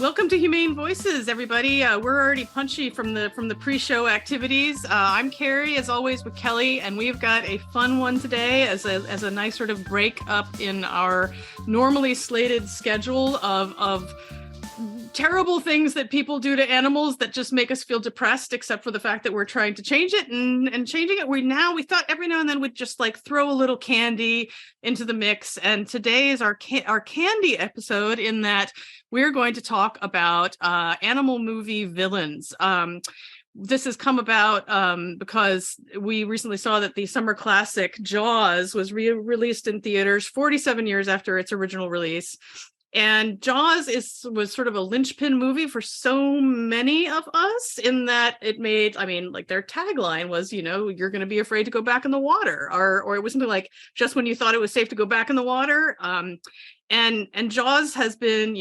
Welcome to Humane Voices, everybody. We're already punchy from the pre-show activities. I'm Carrie, as always, with Kelly, and we've got a fun one today as a nice sort of break up in our normally slated schedule of terrible things that people do to animals that just make us feel depressed, except for the fact that we're trying to change it and changing it. We thought every now and then we'd just like throw a little candy into the mix. And today is our candy episode, in that we're going to talk about animal movie villains. This has come about because we recently saw that the summer classic Jaws was re-released in theaters 47 years after its original release. And Jaws was sort of a linchpin movie for so many of us, in that it made, their tagline was, you're going to be afraid to go back in the water, or it was something like, just when you thought it was safe to go back in the water. And Jaws has been,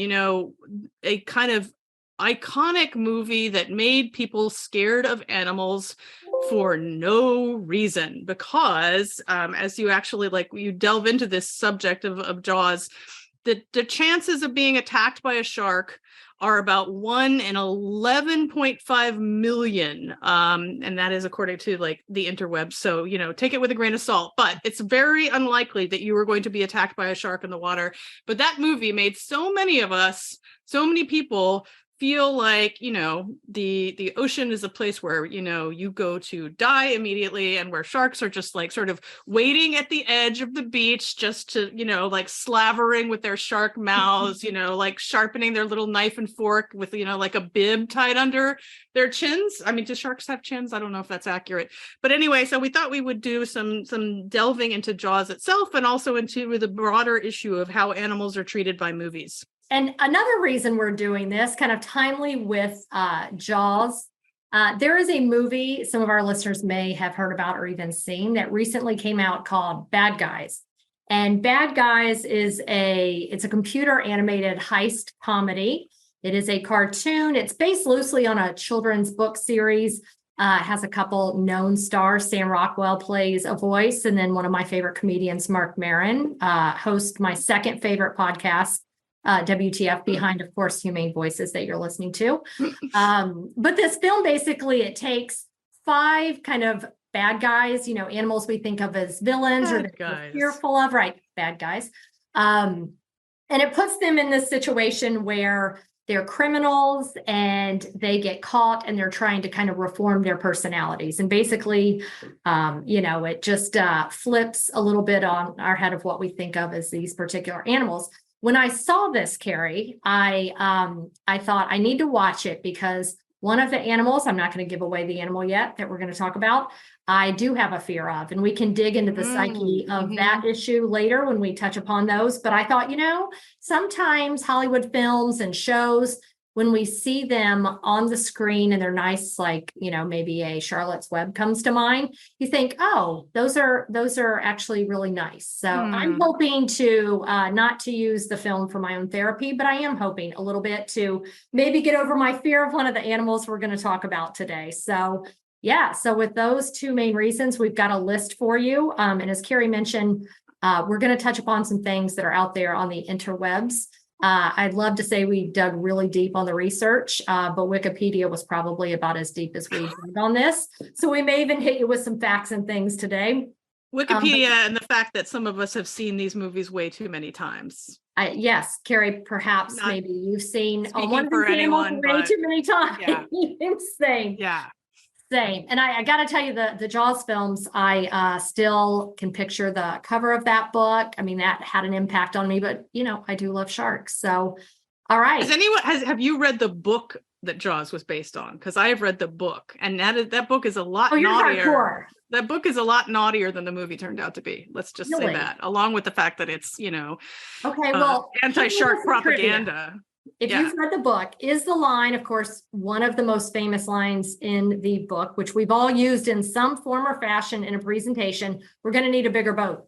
a kind of iconic movie that made people scared of animals for no reason, because as you actually you delve into this subject of Jaws, the chances of being attacked by a shark are about 1 in 11.5 million. And that is according to the interwebs. So, take it with a grain of salt, but it's very unlikely that you are going to be attacked by a shark in the water. But that movie made so many people feel like, the ocean is a place where, you go to die immediately, and where sharks are just sort of waiting at the edge of the beach just to, slavering with their shark mouths, sharpening their little knife and fork with, a bib tied under their chins. Do sharks have chins? I don't know if that's accurate. But anyway, so we thought we would do some delving into Jaws itself, and also into the broader issue of how animals are treated by movies. And another reason we're doing this, kind of timely with Jaws, there is a movie some of our listeners may have heard about or even seen that recently came out called Bad Guys. And Bad Guys is it's a computer animated heist comedy. It is a cartoon. It's based loosely on a children's book series. It has a couple known stars. Sam Rockwell plays a voice, and then one of my favorite comedians, Mark Maron, hosts my second favorite podcast, WTF, behind, of course, Humane Voices that you're listening to. But this film, basically, it takes 5 kind of bad guys, animals we think of as villains or that we're fearful of, right? Bad guys. And it puts them in this situation where they're criminals and they get caught, and they're trying to kind of reform their personalities. And basically, it just flips a little bit on our head of what we think of as these particular animals. When I saw this, Carrie, I thought I need to watch it, because one of the animals, I'm not going to give away the animal yet that we're going to talk about, I do have a fear of, and we can dig into the psyche of that issue later when we touch upon those. But I thought, sometimes Hollywood films and shows, when we see them on the screen and they're nice, maybe a Charlotte's Web comes to mind, you think, oh, those are actually really nice. So I'm hoping to not to use the film for my own therapy, but I am hoping a little bit to maybe get over my fear of one of the animals we're going to talk about today. So so with those 2 main reasons, we've got a list for you. And as Carrie mentioned, we're going to touch upon some things that are out there on the interwebs. I'd love to say we dug really deep on the research, but Wikipedia was probably about as deep as we did on this. So we may even hit you with some facts and things today. Wikipedia and the fact that some of us have seen these movies way too many times. Yes, Carrie, perhaps maybe you've seen one of these animals way too many times. Yeah. Same. Yeah. Same. And I got to tell you, the Jaws films, I still can picture the cover of that book. That had an impact on me, but I do love sharks. So, all right. Have you read the book that Jaws was based on? Because I have read the book, and that book is a lot naughtier. Hardcore. That book is a lot naughtier than the movie turned out to be. Let's just say that, along with the fact that it's, anti-shark propaganda. If you've read the book, is the line, of course, one of the most famous lines in the book, which we've all used in some form or fashion in a presentation, we're going to need a bigger boat.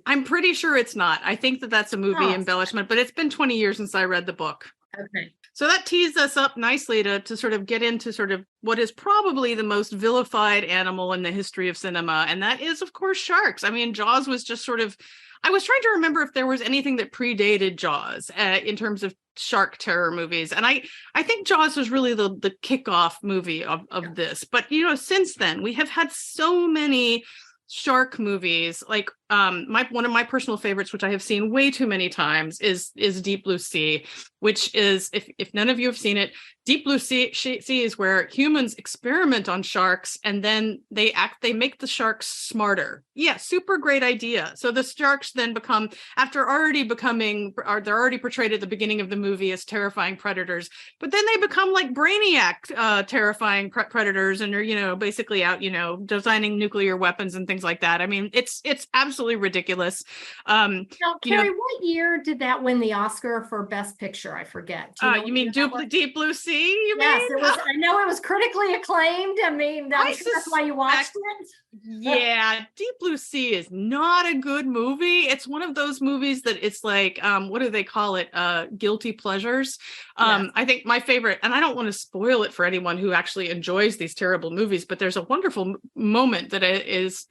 I'm pretty sure it's not. I think that's a movie embellishment, but it's been 20 years since I read the book. Okay. So that tees us up nicely to sort of get into sort of what is probably the most vilified animal in the history of cinema. And that is, of course, sharks. Jaws was just sort of I was trying to remember if there was anything that predated Jaws in terms of shark terror movies. And I think Jaws was really the kickoff movie of this. But, since then, we have had so many shark movies. Like one of my personal favorites, which I have seen way too many times, is Deep Blue Sea, which is, if none of you have seen it, Deep Blue Sea is where humans experiment on sharks and then they make the sharks smarter. Yeah, super great idea. So the sharks then become, they're already portrayed at the beginning of the movie as terrifying predators, but then they become like Brainiac terrifying predators, and are, basically out, designing nuclear weapons and things like that. I mean, it's absolutely ridiculous. Now, Carrie, what year did that win the Oscar for Best Picture? I forget. You mean Deep Blue Sea? Yes, it was. I know it was critically acclaimed. I mean, that's why you watched it. Yeah, Deep Blue Sea is not a good movie. It's one of those movies that it's like, what do they call it? Guilty pleasures. Yes. I think my favorite, and I don't want to spoil it for anyone who actually enjoys these terrible movies, but there's a wonderful moment that is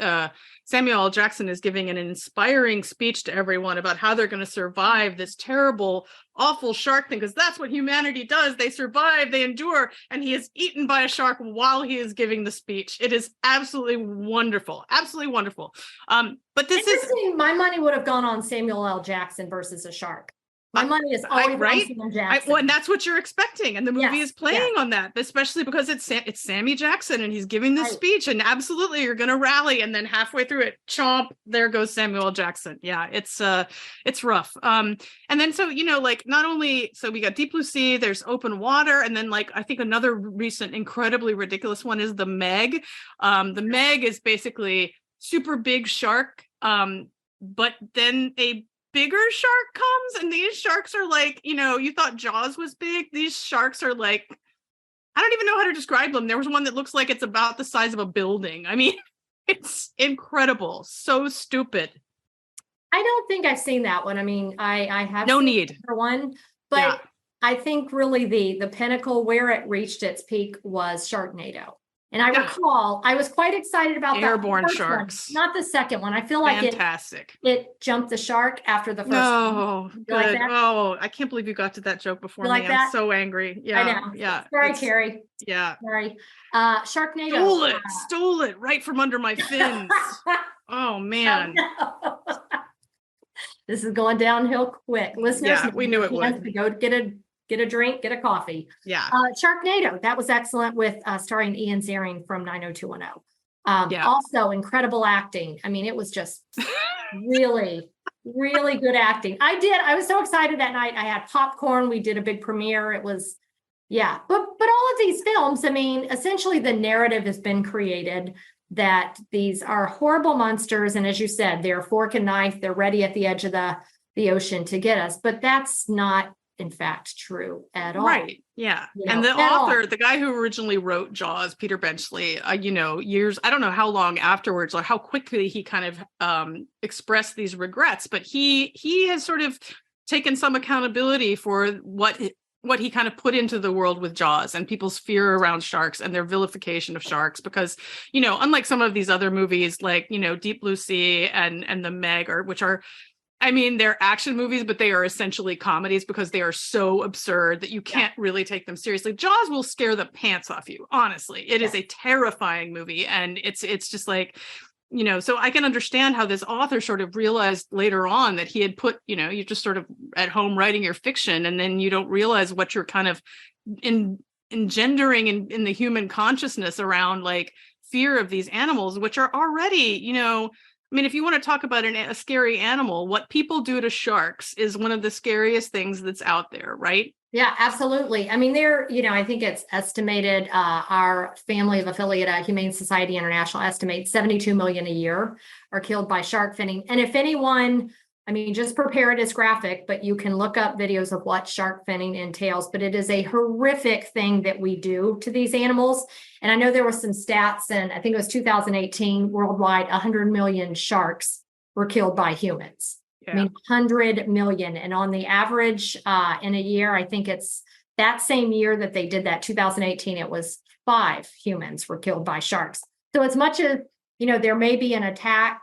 Samuel L. Jackson is giving an inspiring speech to everyone about how they're going to survive this terrible, awful shark thing, because that's what humanity does. They survive, they endure, and he is eaten by a shark while he is giving the speech. It is absolutely wonderful. Absolutely wonderful. But this is... My money would have gone on Samuel L. Jackson versus a shark. My money is always right? on Samuel Jackson. And that's what you're expecting. And the movie is playing on that, especially because it's Sammy Jackson and he's giving this speech, and absolutely you're going to rally. And then halfway through it, chomp, there goes Samuel L. Jackson. Yeah, it's rough. And then, so, not only, so we got Deep Blue Sea, there's Open Water. And then I think another recent, incredibly ridiculous one is The Meg. The Meg is basically super big shark. But then a bigger shark comes, and these sharks are like, you thought Jaws was big. These sharks are like, I don't even know how to describe them. There was one that looks like it's about the size of a building. I mean, it's incredible. So stupid. I don't think I've seen that one. I mean, I have no need for one, but I think really the pinnacle where it reached its peak was Sharknado. And I recall I was quite excited about that airborne sharks, not the second one. I feel like fantastic. It jumped the shark after the first one. Oh, good. Like that? Oh, I can't believe you got to that joke before me. Like that? I'm so angry. Yeah, I know. Yeah. Sorry, Carrie. Yeah. Sorry. Sharknado. Stole it right from under my fins. Oh man. This is going downhill quick. Listeners, we knew it would. To go get a drink, get a coffee. Yeah. Sharknado, that was excellent with starring Ian Ziering from 90210. Also incredible acting. I mean, it was just really, really good acting. I was so excited that night. I had popcorn. We did a big premiere. It was, but all of these films, I mean, essentially the narrative has been created that these are horrible monsters. And as you said, they're fork and knife. They're ready at the edge of the ocean to get us. But that's not, in fact, true at all. Right. Yeah. And the author, the guy who originally wrote Jaws, Peter Benchley, years, I don't know how long afterwards or how quickly he kind of expressed these regrets, but he has sort of taken some accountability for what he kind of put into the world with Jaws and people's fear around sharks and their vilification of sharks, because, unlike some of these other movies like, Deep Blue Sea and The Meg, which are, I mean, they're action movies, but they are essentially comedies because they are so absurd that you can't really take them seriously. Jaws will scare the pants off you. Honestly, it is a terrifying movie. And it's just like, so I can understand how this author sort of realized later on that he had put, you're just sort of at home writing your fiction, and then you don't realize what you're kind of engendering in the human consciousness around like fear of these animals, which are already, I mean, if you want to talk about a scary animal, what people do to sharks is one of the scariest things that's out there, right? Yeah, absolutely. I mean, I think it's estimated, our family of affiliate, Humane Society International estimates 72 million a year are killed by shark finning. And if anyone, I mean, just prepare it as graphic, but you can look up videos of what shark finning entails, but it is a horrific thing that we do to these animals. And I know there were some stats, and I think it was 2018 worldwide, 100 million sharks were killed by humans. I mean, 100 million. And on the average in a year, I think it's that same year that they did that, 2018, it was 5 humans were killed by sharks. So as much as, there may be an attack,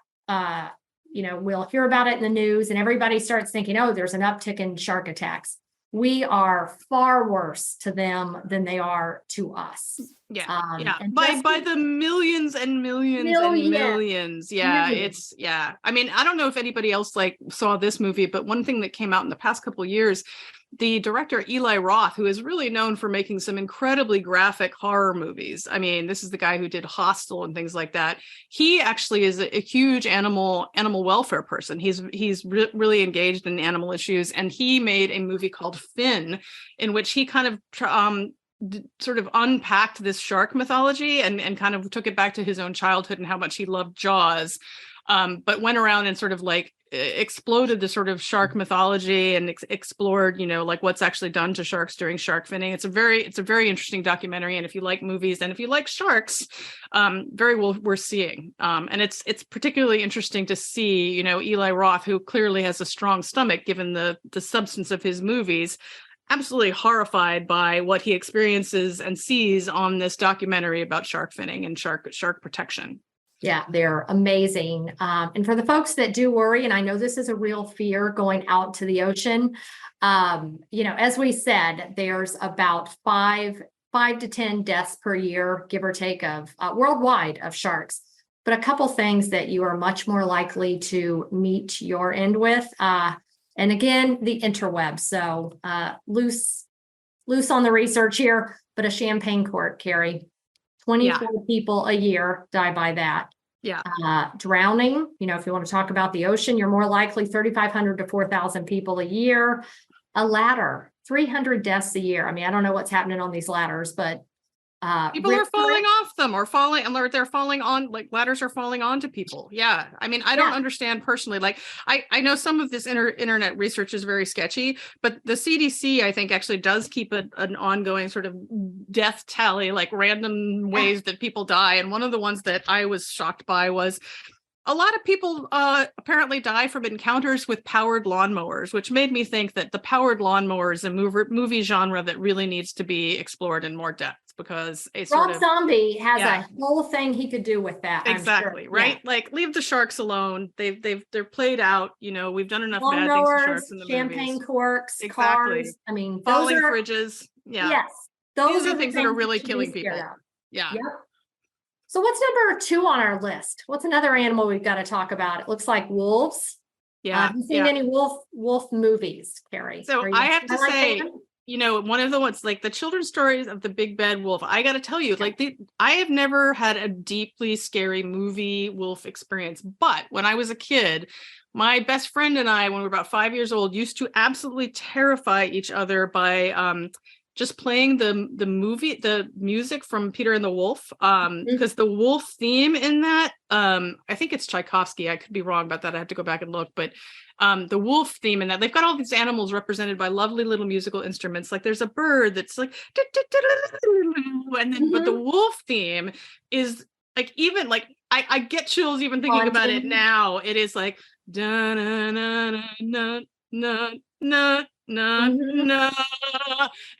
we'll hear about it in the news and everybody starts thinking, oh, there's an uptick in shark attacks. We are far worse to them than they are to us. Yeah. And By the millions and millions and millions. Yeah. Millions. I mean, I don't know if anybody else like saw this movie, but one thing that came out in the past couple of years, the director Eli Roth, who is really known for making some incredibly graphic horror movies. I mean, this is the guy who did Hostel and things like that. He actually is a huge animal welfare person. He's really engaged in animal issues, and he made a movie called Finn, in which he kind of sort of unpacked this shark mythology and kind of took it back to his own childhood and how much he loved Jaws, but went around and sort of like exploded the sort of shark mythology and explored, like what's actually done to sharks during shark finning. It's a very interesting documentary, and if you like movies and if you like sharks, very well worth seeing. And it's particularly interesting to see, Eli Roth, who clearly has a strong stomach given the substance of his movies, absolutely horrified by what he experiences and sees on this documentary about shark finning and shark protection. Yeah, they're amazing. And for the folks that do worry, and I know this is a real fear going out to the ocean, as we said, there's about 5 to 10 deaths per year, give or take, of worldwide of sharks. But a couple things that you are much more likely to meet your end with. And again, the interweb. So loose on the research here, but a champagne cork, Carrie. 24 people a year die by that. Yeah. Drowning, if you want to talk about the ocean, you're more likely 3,500 to 4,000 people a year. A ladder, 300 deaths a year. I mean, I don't know what's happening on these ladders, but people are falling off them or they're falling on, like ladders are falling onto people. Yeah. I mean, I don't understand personally. Like I know some of this internet research is very sketchy, but the CDC, I think, actually does keep an ongoing sort of death tally, like random ways that people die. And one of the ones that I was shocked by was a lot of people apparently die from encounters with powered lawnmowers, which made me think that the powered lawnmower is a movie genre that really needs to be explored in more depth, because Rob Zombie has a whole thing he could do with that. Exactly, I'm sure. right? Yeah. Like, leave the sharks alone. They're played out. We've done enough bad things Lawnmowers, to sharks in the champagne movies. corks, Exactly. cars. I mean, falling fridges. Yeah. Yes, those are the things that are really killing people. Yeah. Yep. So what's number 2 on our list? What's another animal we've got to talk about? It looks like wolves. Yeah. Have you seen any wolf movies, Carrie? So I have to say, one of the ones, like the children's stories of the big bad wolf, I got to tell you, I have never had a deeply scary movie wolf experience. But when I was a kid, my best friend and I, when we were about 5 years old, used to absolutely terrify each other by just playing the music from Peter and the Wolf, because the wolf theme in that, I think it's Tchaikovsky. I could be wrong about that. I have to go back and look, but the wolf theme in that, they've got all these animals represented by lovely little musical instruments. Like there's a bird that's like, and then, but the wolf theme is like, even like, I get chills even thinking about it now. It is like, da na na na na na na. No.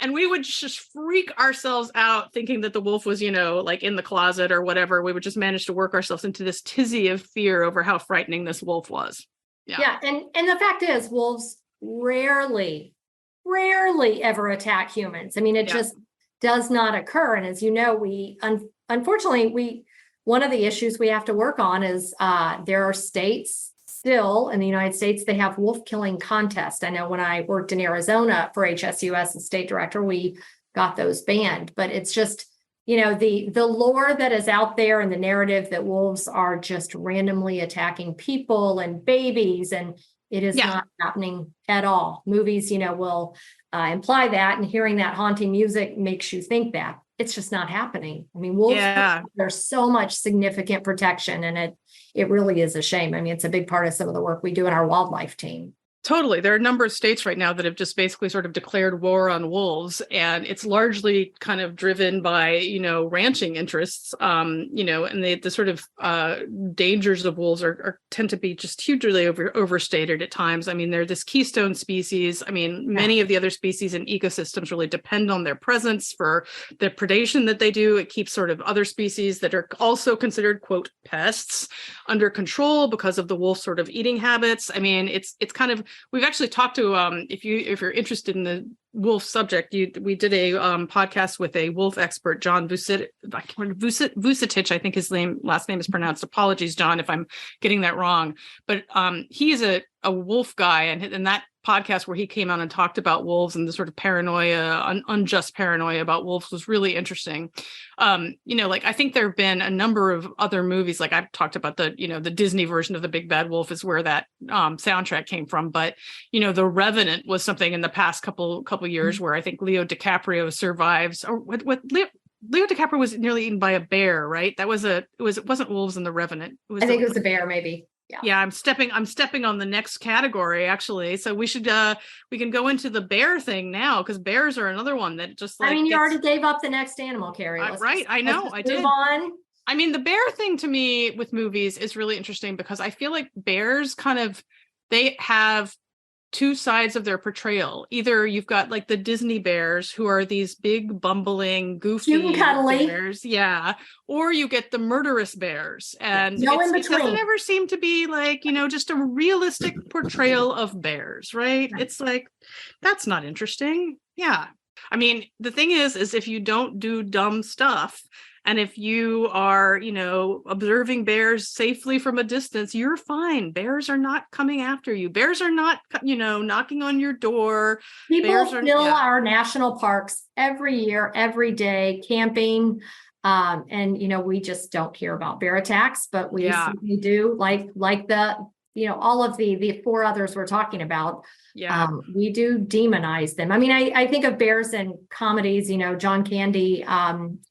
And we would just freak ourselves out thinking that the wolf was, like in the closet or whatever. We would just manage to work ourselves into this tizzy of fear over how frightening this wolf was. Yeah. And the fact is, wolves rarely ever attack humans. I mean, it just does not occur. And as you know, unfortunately, one of the issues we have to work on is there are states still in the United States, they have wolf killing contests. I know when I worked in Arizona for HSUS as state director, we got those banned, but it's just, the lore that is out there and the narrative that wolves are just randomly attacking people and babies, and it is not happening at all. Movies, will imply that, and hearing that haunting music makes you think that. It's just not happening. I mean, wolves, there's so much significant protection, and it really is a shame. I mean, it's a big part of some of the work we do in our wildlife team. Totally. There are a number of states right now that have just basically sort of declared war on wolves, and it's largely kind of driven by, ranching interests, and the sort of dangers of wolves are tend to be just hugely overstated at times. I mean, they're this keystone species. I mean, many of the other species in ecosystems really depend on their presence for the predation that they do. It keeps sort of other species that are also considered, quote, pests under control because of the wolf sort of eating habits. I mean, it's kind of, we've actually talked to, if you're interested in the wolf subject, we did a podcast with a wolf expert, John Vucetich, I think his last name is pronounced. Apologies, John, if I'm getting that wrong. But he is a wolf guy, and that podcast where he came out and talked about wolves and the sort of paranoia, unjust paranoia about wolves was really interesting. I think there have been a number of other movies, like I've talked about the Disney version of The Big Bad Wolf is where that soundtrack came from. But, The Revenant was something in the past couple years where I think Leo DiCaprio survives, or what Leo DiCaprio was nearly eaten by a bear, right? It wasn't wolves in The Revenant. I think it was a bear, maybe. Yeah, I'm stepping on the next category, actually. So we can go into the bear thing now, because bears are another one that just like, you already gave up the next animal, Carrie. I know, I did. Move on. I mean, the bear thing to me with movies is really interesting because I feel like bears they have two sides of their portrayal. Either you've got like the Disney bears, who are these big, bumbling, goofy cute and cuddly bears, yeah, or you get the murderous bears, and no in between. It doesn't ever seem to be like, just a realistic portrayal of bears, right? It's like, that's not interesting. Yeah. I mean, the thing is if you don't do dumb stuff, and if you are, observing bears safely from a distance, you're fine. Bears are not coming after you. Bears are not, knocking on your door. People fill our national parks every year, every day, camping. And we just don't hear about bear attacks, but we certainly do, like the, all of the four others we're talking about. Yeah. We do demonize them. I mean, I think of bears in comedies, John Candy,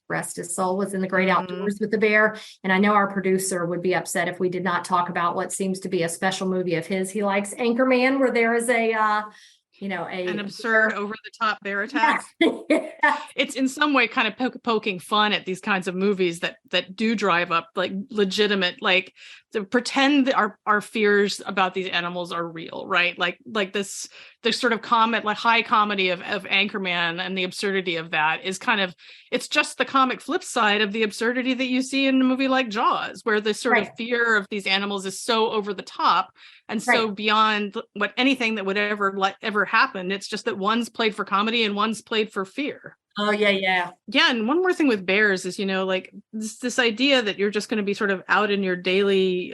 rest his soul, was in The Great Outdoors with the bear. And I know our producer would be upset if we did not talk about what seems to be a special movie of his. He likes Anchorman, where there is an absurd over-the-top bear attack. Yeah. It's in some way kind of poking fun at these kinds of movies that do drive up like legitimate, like to pretend that our fears about these animals are real, right? Like this sort of high comedy of Anchorman, and the absurdity of that is kind of, it's just the comic flip side of the absurdity that you see in a movie like Jaws, where the sort of fear of these animals is so over the top and so beyond what anything that would ever happen. It's just that one's played for comedy and one's played for fear. Oh, yeah. And one more thing with bears is, like this idea that you're just going to be sort of out in your daily,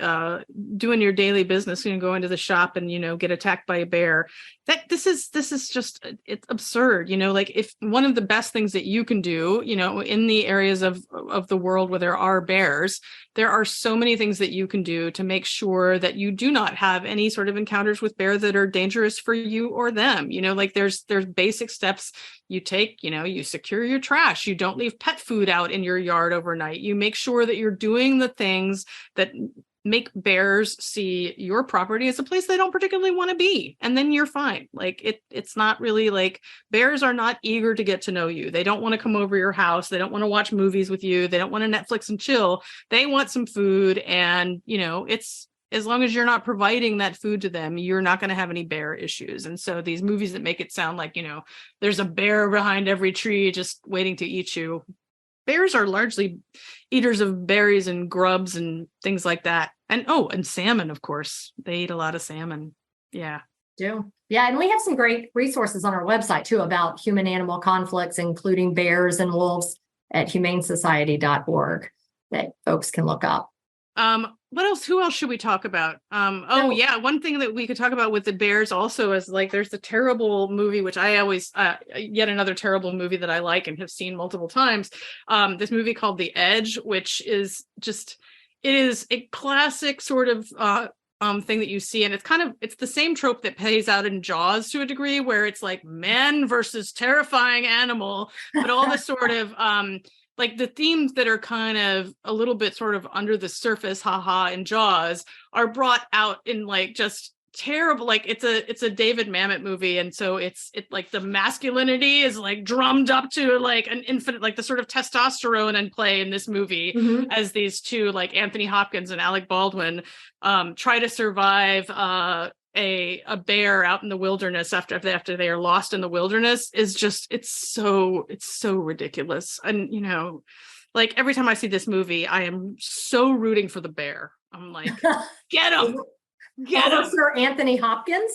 doing your daily business, go into the shop and, get attacked by a bear. That this is just, it's absurd. Like, if one of the best things that you can do, in the areas of the world where there are bears, there are so many things that you can do to make sure that you do not have any sort of encounters with bear that are dangerous for you or them. Like there's basic steps you take. You secure your trash. You don't leave pet food out in your yard overnight. You make sure that you're doing the things that make bears see your property as a place they don't particularly want to be. And then you're fine. Like it's not really like, bears are not eager to get to know you. They don't want to come over your house. They don't want to watch movies with you. They don't want to Netflix and chill. They want some food. And, it's, as long as you're not providing that food to them, you're not going to have any bear issues. And so these movies that make it sound like, there's a bear behind every tree just waiting to eat you. Bears are largely eaters of berries and grubs and things like that. And salmon, of course. They eat a lot of salmon. Yeah. Do. Yeah. And we have some great resources on our website too about human animal conflicts, including bears and wolves, at humanesociety.org that folks can look up. What else? Who else should we talk about? One thing that we could talk about with the bears also is like, there's the terrible movie, which I always, yet another terrible movie that I like and have seen multiple times. This movie called The Edge, which is just, it is a classic sort of, thing that you see. And it's the same trope that plays out in Jaws to a degree, where it's like man versus terrifying animal, but all this sort of, like the themes that are kind of a little bit sort of under the surface, haha, in Jaws are brought out in like just terrible. Like it's a David Mamet movie, and so it's like the masculinity is like drummed up to like an infinite, like the sort of testosterone in play in this movie, as these two, like Anthony Hopkins and Alec Baldwin, try to survive a bear out in the wilderness after they are lost in the wilderness, is just, it's so ridiculous. And like every time I see this movie, I am so rooting for the bear. I'm like, get him. Get him. Sir Anthony Hopkins?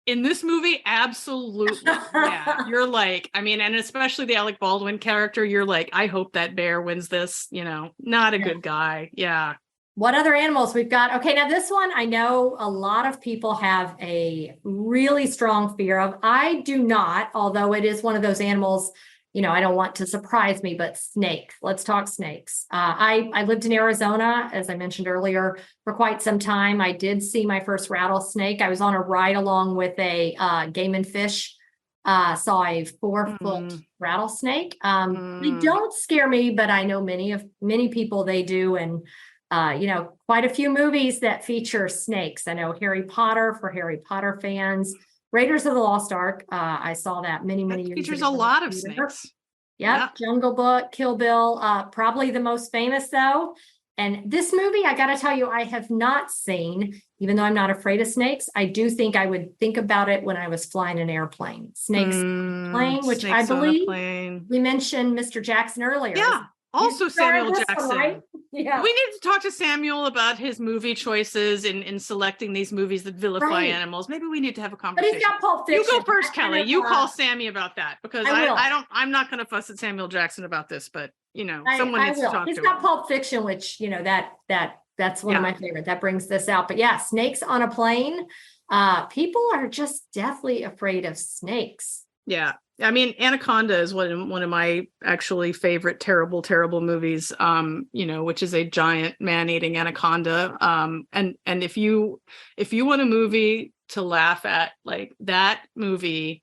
In this movie, absolutely. Yeah. You're like, I mean, and especially the Alec Baldwin character, you're like, I hope that bear wins this, not a good guy. Yeah. What other animals we've got? Okay, now this one, I know a lot of people have a really strong fear of. I do not, although it is one of those animals, I don't want to surprise me, but snake. Let's talk snakes. I lived in Arizona, as I mentioned earlier, for quite some time. I did see my first rattlesnake. I was on a ride along with a game and fish, saw a 4-foot rattlesnake. They don't scare me, but I know many people they do. And quite a few movies that feature snakes. I know Harry Potter, for Harry Potter fans. Raiders of the Lost Ark. I saw that many years ago. Features a lot of snakes. Yep. Jungle Book, Kill Bill. Probably the most famous though. And this movie, I got to tell you, I have not seen, even though I'm not afraid of snakes. I do think I would think about it when I was flying an airplane. Snakes plane, which I believe we mentioned Mr. Jackson earlier. Yeah. Also Samuel Jackson. Right? Yeah. We need to talk to Samuel about his movie choices in selecting these movies that vilify animals. Maybe we need to have a conversation. But he's got Pulp Fiction. You go first, Kelly. You call Sammy about that, because I'm not going to fuss at Samuel Jackson about this, but someone needs to talk to him. He's got Pulp Fiction, which that's one of my favorite. That brings this out. But yeah, snakes on a plane. People are just deathly afraid of snakes. Yeah. I mean, Anaconda is one of my actually favorite terrible movies, which is a giant man-eating anaconda. And if you want a movie to laugh at, like, that movie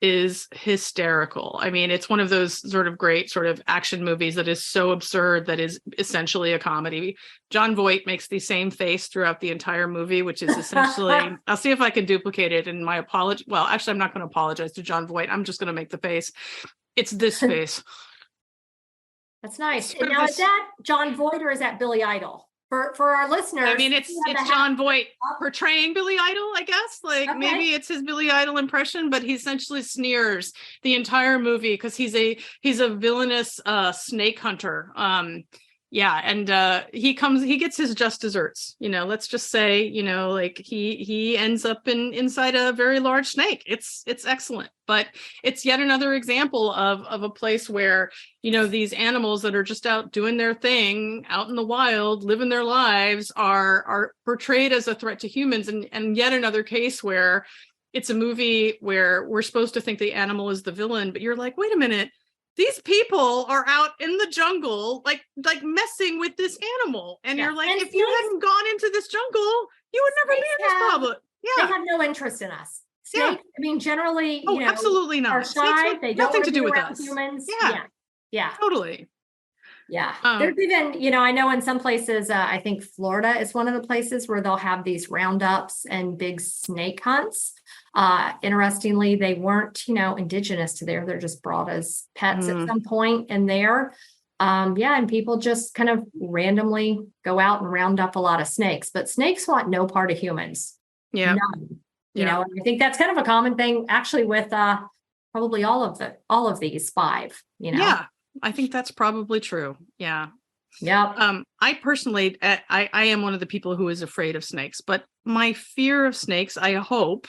is hysterical. I mean, it's one of those sort of great sort of action movies that is so absurd that is essentially a comedy. Jon Voight makes the same face throughout the entire movie, which is essentially, I'll see if I can duplicate it in my apology. Well, actually, I'm not going to apologize to Jon Voight. I'm just going to make the face. It's this face. That's nice. And now, is that Jon Voight or is that Billy Idol? For our listeners, I mean, it's Jon Voight portraying Billy Idol, I guess. Like, maybe it's his Billy Idol impression, but he essentially sneers the entire movie because he's a villainous snake hunter. And he gets his just desserts. Let's just say, like he ends up inside a very large snake. It's excellent, but it's yet another example of a place where, these animals that are just out doing their thing out in the wild, living their lives, are portrayed as a threat to humans. And yet another case where it's a movie where we're supposed to think the animal is the villain, but you're like, wait a minute. These people are out in the jungle, like messing with this animal. And you're like, if you hadn't gone into this jungle, you would never be in this problem. Yeah. They have no interest in us. Snakes, I mean, generally, absolutely not. Are shy. They don't nothing to do with us. Humans. Yeah. Totally. Yeah. There's even, I know in some places, I think Florida is one of the places where they'll have these roundups and big snake hunts. Interestingly, they weren't, indigenous to there. They're just brought as pets at some point in there. And people just kind of randomly go out and round up a lot of snakes, but snakes want no part of humans. Yeah. None. And I think that's kind of a common thing actually with probably all of these 5, Yeah. I think that's probably true. Yeah. Yeah. I personally, I am one of the people who is afraid of snakes, but my fear of snakes, I hope,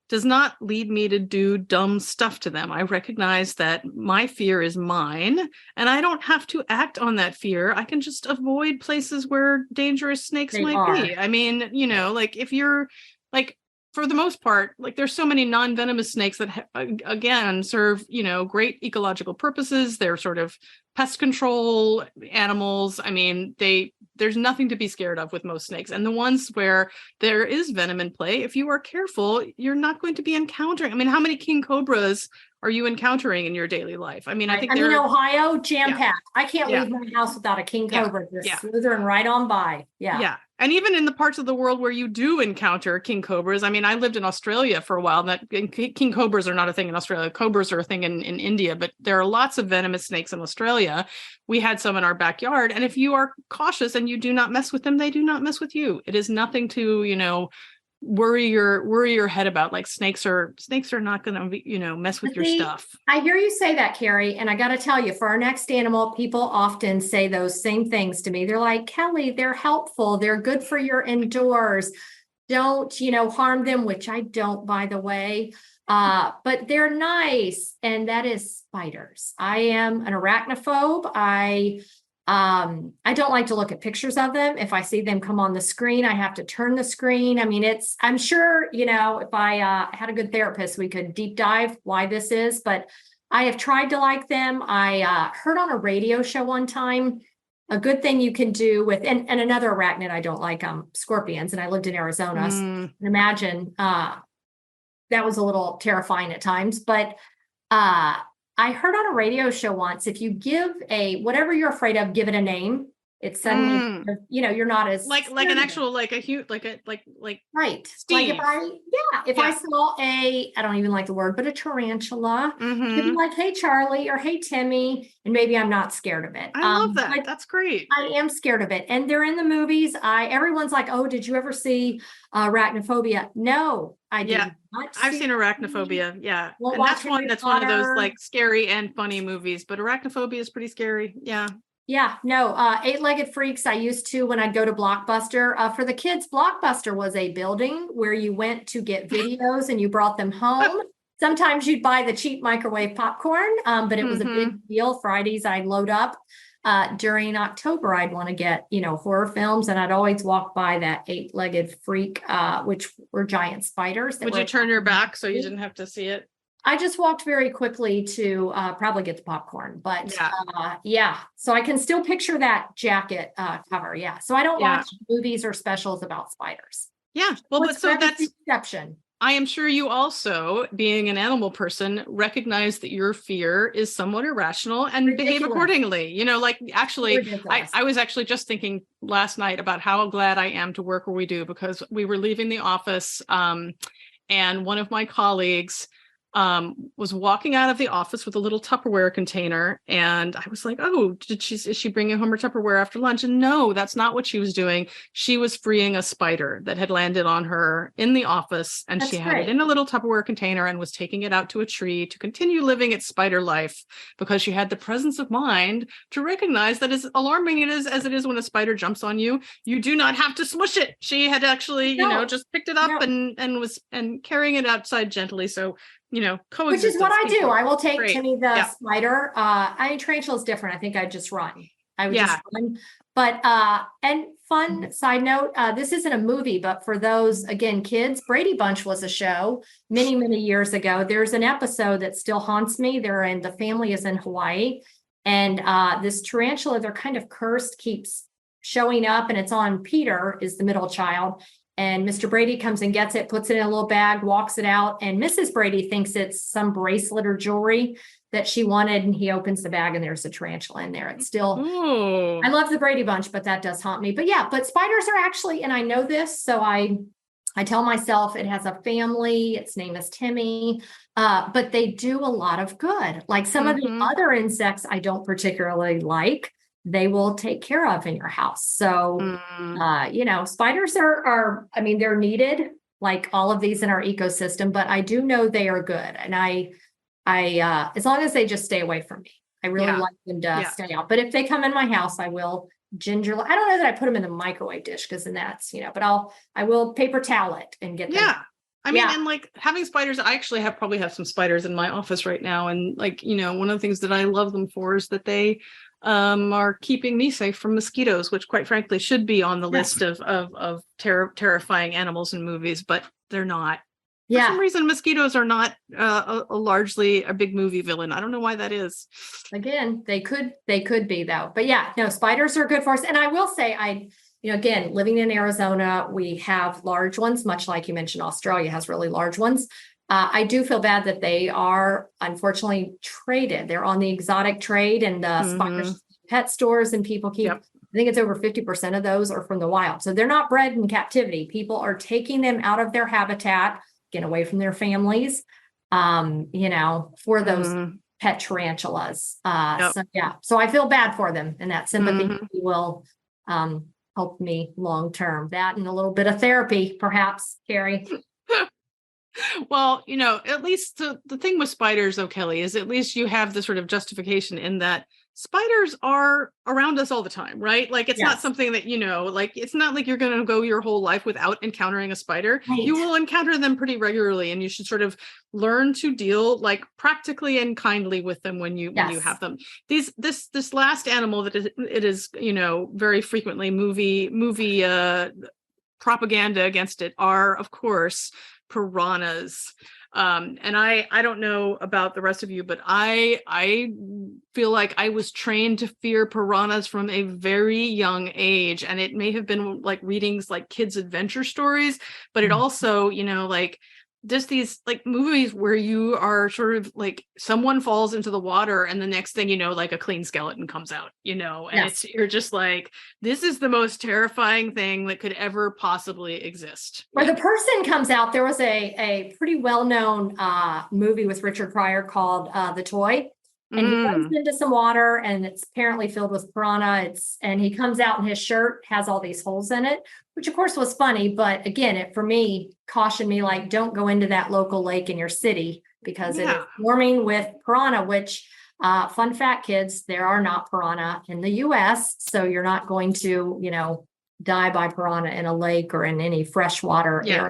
does not lead me to do dumb stuff to them. I recognize that my fear is mine and I don't have to act on that fear. I can just avoid places where dangerous snakes might be. I mean, like if you're like, for the most part, like there's so many non-venomous snakes that again serve, great ecological purposes. They're sort of pest control animals. I mean, there's nothing to be scared of with most snakes. And the ones where there is venom in play, if you are careful, you're not going to be encountering. I mean, how many king cobras are you encountering in your daily life? I mean, I think in Ohio, jam-packed. I can't leave my house without a king cobra just slithering right on by. Yeah. And even in the parts of the world where you do encounter king cobras, I mean, I lived in Australia for a while. That king cobras are not a thing in Australia. Cobras are a thing in India, but there are lots of venomous snakes in Australia. We had some in our backyard. And if you are cautious and you do not mess with them, they do not mess with you. It is nothing to, worry your head about. Like snakes are not going to, mess with your stuff. I hear you say that, Carrie. And I got to tell you, for our next animal, people often say those same things to me. They're like, Kelly, they're helpful. They're good for your indoors. Don't, harm them, which I don't, by the way. But they're nice. And that is spiders. I am an arachnophobe. I don't like to look at pictures of them. If I see them come on the screen, I have to turn the screen. I mean, I'm sure, if I had a good therapist, we could deep dive why this is, but I have tried to like them. I heard on a radio show one time, a good thing you can do with, and another arachnid I don't like, scorpions, and I lived in Arizona. So you can imagine that was a little terrifying at times, but I heard on a radio show once, if you give whatever you're afraid of, give it a name, it's suddenly, you're not as like an actual, like a huge, like right. Steve. Like if I saw I don't even like the word, but a tarantula, you'd be like, hey, Charlie, or hey, Timmy, and maybe I'm not scared of it. I love that. That's great. I am scared of it. And they're in the movies. Everyone's like, oh, did you ever see Arachnophobia? No, I didn't. I've seen Arachnophobia. Yeah. Well, and that's one of those like scary and funny movies, but Arachnophobia is pretty scary. Yeah. Yeah, no, Eight-Legged Freaks, I used to when I'd go to Blockbuster. For the kids, Blockbuster was a building where you went to get videos and you brought them home. Sometimes you'd buy the cheap microwave popcorn, but it was a big deal. Fridays, I'd load up. During October, I'd want to get, horror films, and I'd always walk by that Eight-Legged Freak, which were giant spiders. Would you turn your back so you didn't have to see it? I just walked very quickly to probably get the popcorn, but so I can still picture that jacket cover. Yeah. So I don't watch movies or specials about spiders. Yeah. Well, but so that's the exception. I am sure you also, being an animal person, recognize that your fear is somewhat irrational and behave accordingly. Actually, I was actually just thinking last night about how glad I am to work where we do, because we were leaving the office and one of my colleagues was walking out of the office with a little Tupperware container, and I was like, oh, is she bringing home her Tupperware after lunch? And no, that's not what she was doing. She was freeing a spider that had landed on her in the office, and she had it in a little Tupperware container and was taking it out to a tree to continue living its spider life, because she had the presence of mind to recognize that, as alarming it is as it is when a spider jumps on you, you do not have to smush it. She had actually, just picked it up and was carrying it outside gently. So which is what I do. I will take Timmy the spider. Tarantula is different. I think I'd just run. I would just run. But and fun side note, this isn't a movie, but for those, again, kids, Brady Bunch was a show many, many years ago. There's an episode that still haunts me. The family is in Hawaii, and this tarantula, they're kind of cursed, keeps showing up, and it's on Peter, is the middle child. And Mr. Brady comes and gets it, puts it in a little bag, walks it out. And Mrs. Brady thinks it's some bracelet or jewelry that she wanted. And he opens the bag and there's a tarantula in there. It's still, I love the Brady Bunch, but that does haunt me. But but spiders are actually, and I know this, so I tell myself it has a family. Its name is Timmy, but they do a lot of good. Like some of the other insects I don't particularly like, they will take care of in your house. So, spiders are, they're needed, like all of these in our ecosystem, but I do know they are good. And I as long as they just stay away from me, I really like them to stay out. But if they come in my house, I will gingerly, I don't know that I put them in the microwave dish, because then that's, but I will paper towel it and get them. Yeah. And like having spiders, I actually probably have some spiders in my office right now. And like, one of the things that I love them for is that they are keeping me safe from mosquitoes, which quite frankly should be on the list of terrifying animals in movies, but they're not. For some reason, mosquitoes are not largely a big movie villain. I don't know why that is. Again, they could be though. But spiders are good for us. And I will say, again, living in Arizona, we have large ones, much like you mentioned, Australia has really large ones. I do feel bad that they are unfortunately traded. They're on the exotic trade, and the spiders, pet stores, and people keep I think it's over 50% of those are from the wild. So they're not bred in captivity. People are taking them out of their habitat, getting away from their families, for those pet tarantulas. So yeah, so I feel bad for them, and that sympathy will help me long term. That and a little bit of therapy, perhaps, Carrie. Well, at least the thing with spiders, though, Kelly, is at least you have the sort of justification in that spiders are around us all the time, right? Like it's not something that, like it's not like you're going to go your whole life without encountering a spider. Right. You will encounter them pretty regularly, and you should sort of learn to deal like practically and kindly with them when you have them. This last animal that it is, very frequently movie propaganda against it are, of course, piranhas. And I don't know about the rest of you, but I feel like I was trained to fear piranhas from a very young age. And it may have been like readings like kids' adventure stories, but it also, like just these like movies where you are sort of like someone falls into the water and the next thing like a clean skeleton comes out, and you're just like, this is the most terrifying thing that could ever possibly exist. Or the person comes out. There was a pretty well-known movie with Richard Pryor called The Toy. And he goes into some water and it's apparently filled with piranha. And he comes out and his shirt has all these holes in it, which of course was funny. But again, it for me cautioned me, like, don't go into that local lake in your city because it is swarming with piranha, which fun fact, kids, there are not piranha in the US. So you're not going to, die by piranha in a lake or in any freshwater area.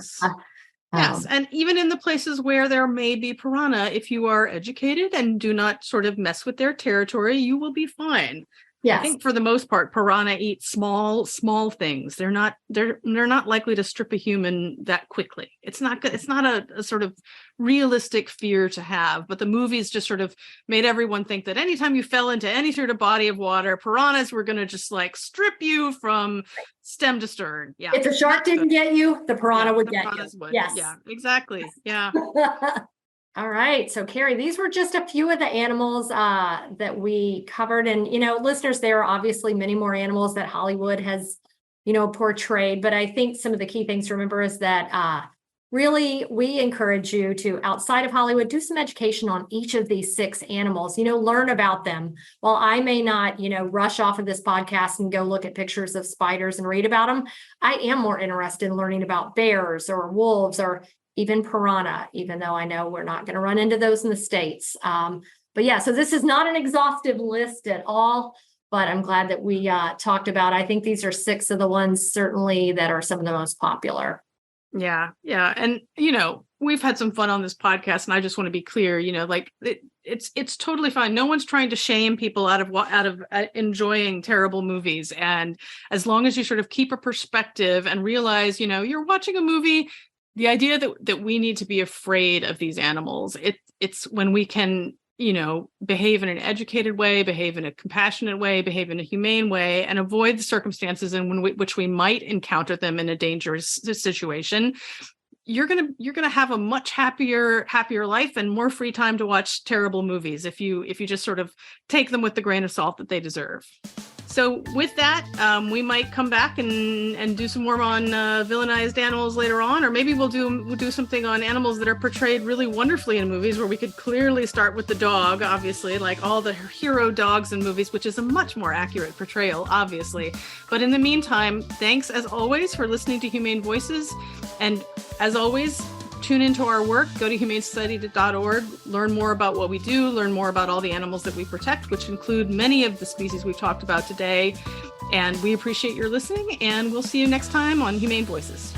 Yes. And even in the places where there may be piranha, if you are educated and do not sort of mess with their territory, you will be fine. Yes. I think for the most part, piranha eat small things. They're not likely to strip a human that quickly. It's not a sort of realistic fear to have, but the movies just sort of made everyone think that anytime you fell into any sort of body of water, piranhas were going to just like strip you from stem to stern. Yeah. If the shark didn't get you, the piranha would get you. Yes. Yeah, exactly. Yeah. All right. So, Carrie, these were just a few of the animals that we covered. And, listeners, there are obviously many more animals that Hollywood has, portrayed. But I think some of the key things to remember is that really we encourage you to, outside of Hollywood, do some education on each of these 6 animals, learn about them. While I may not, rush off of this podcast and go look at pictures of spiders and read about them, I am more interested in learning about bears or wolves or even piranha, even though I know we're not going to run into those in the States. But yeah, so this is not an exhaustive list at all, but I'm glad that we talked about, I think these are 6 of the ones certainly that are some of the most popular. Yeah. Yeah. And, we've had some fun on this podcast, and I just want to be clear, like it's totally fine. No one's trying to shame people out of enjoying terrible movies. And as long as you sort of keep a perspective and realize, you're watching a movie, the idea that we need to be afraid of these animals, it's when we can, behave in an educated way, behave in a compassionate way, behave in a humane way, and avoid the circumstances in which we might encounter them in a dangerous situation. You're gonna have a much happier life and more free time to watch terrible movies if you just sort of take them with the grain of salt that they deserve. So with that, we might come back and do some more on villainized animals later on, or maybe we'll do something on animals that are portrayed really wonderfully in movies, where we could clearly start with the dog, obviously, like all the hero dogs in movies, which is a much more accurate portrayal, obviously. But in the meantime, thanks as always for listening to Humane Voices, and as always, tune into our work. Go to humanesociety.org, learn more about what we do, learn more about all the animals that we protect, which include many of the species we've talked about today. And we appreciate your listening, and we'll see you next time on Humane Voices.